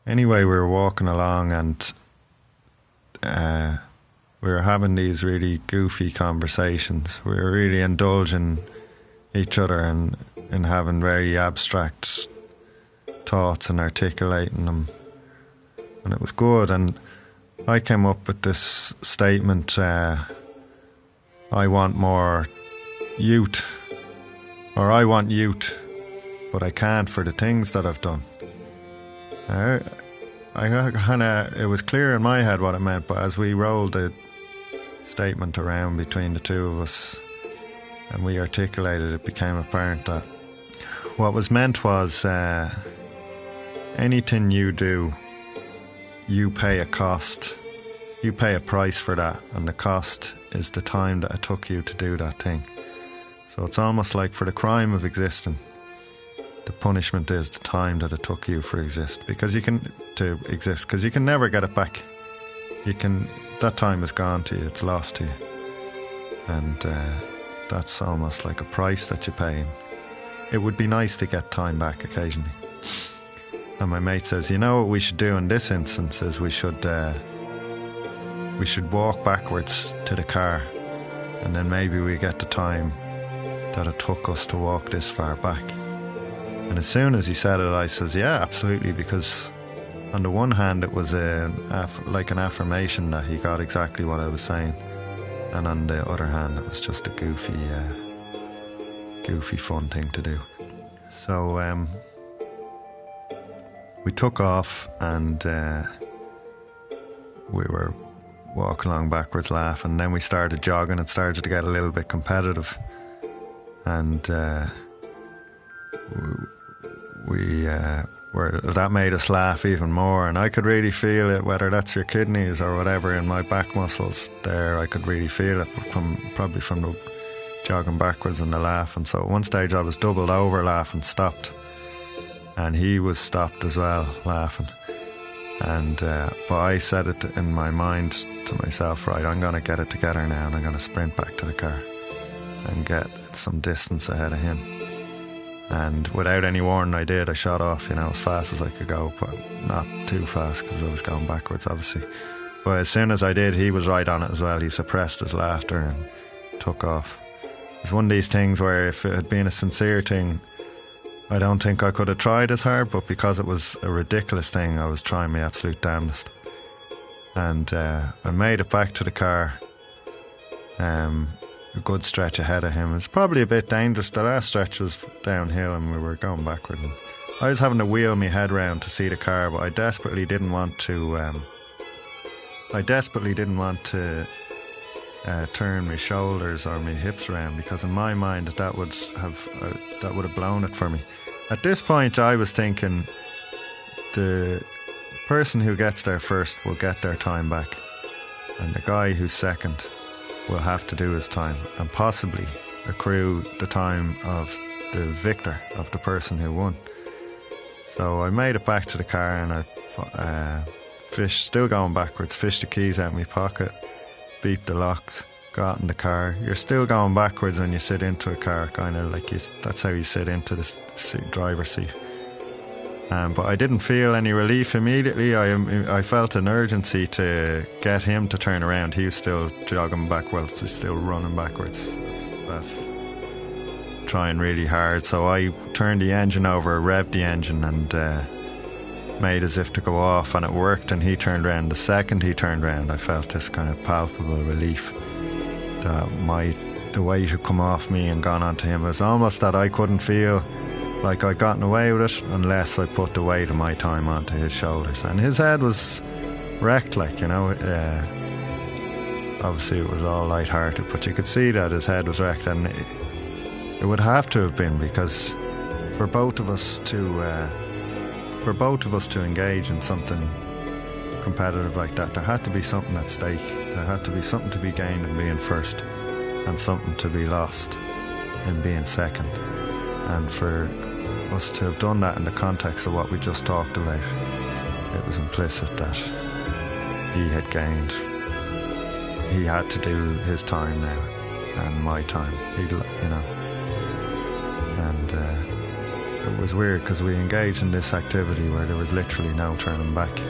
Anyway, we were walking along and we were having these really goofy conversations. We were really indulging each other and having very abstract thoughts and articulating them. And it was good. And I came up with this statement, I want more youth, or I want youth, but I can't for the things that I've done. It was clear in my head what it meant, but as we rolled the statement around between the two of us and we articulated, it became apparent that what was meant was anything you do, you pay a cost, you pay a price for that, and the cost is the time that it took you to do that thing. So it's almost like for the crime of existing, the punishment is the time that it took you to exist, because you can never get it back. That time is gone to you, it's lost to you, and that's almost like a price that you pay. It would be nice to get time back occasionally. And my mate says, you know what we should do in this instance is we should walk backwards to the car, and then maybe we get the time that it took us to walk this far back. And as soon as he said it, I says, yeah, absolutely, because on the one hand it was like an affirmation that he got exactly what I was saying, and on the other hand it was just a goofy fun thing to do. So we took off, and we were walking along backwards laughing, and then we started jogging. It started to get a little bit competitive, and that made us laugh even more, and I could really feel it, whether that's your kidneys or whatever, in my back muscles there. I could really feel it probably from the jogging backwards and the laughing. So at one stage I was doubled over laughing, stopped, and he was stopped as well, laughing. And but I said it in my mind to myself, right, I'm going to get it together now, and I'm going to sprint back to the car and get some distance ahead of him. And without any warning I did. I shot off, as fast as I could go, but not too fast because I was going backwards, obviously. But as soon as I did, he was right on it as well. He suppressed his laughter and took off. It's one of these things where if it had been a sincere thing, I don't think I could have tried as hard, but because it was a ridiculous thing, I was trying my absolute damnedest. And I made it back to the car, a good stretch ahead of him. It was probably a bit dangerous. The last stretch was downhill and we were going backwards. And I was having to wheel my head round to see the car, but I desperately didn't want to turn my shoulders or my hips around, because in my mind that would have blown it for me. At this point I was thinking the person who gets there first will get their time back, and the guy who's second will have to do his time and possibly accrue the time of the victor, of the person who won. So I made it back to the car, and I still going backwards, fished the keys out of my pocket, beeped the locks, got in the car. You're still going backwards when you sit into a car, kind of like that's how you sit into the driver's seat. But I didn't feel any relief immediately. I felt an urgency to get him to turn around. He was still jogging back, still running backwards. That's trying really hard. So I turned the engine over, revved the engine, and made as if to go off, and it worked. And he turned around. The second he turned around, I felt this kind of palpable relief that the weight had come off me and gone onto him. It was almost that I couldn't feel like I'd gotten away with it unless I put the weight of my time onto his shoulders. And his head was wrecked, obviously it was all light-hearted, but you could see that his head was wrecked, and it would have to have been, because for both of us to engage in something competitive like that, there had to be something at stake. There had to be something to be gained in being first, and something to be lost in being second. And for us to have done that in the context of what we just talked about, it was implicit that he had gained. He had to do his time now, and my time. And it was weird because we engaged in this activity where there was literally no turning back.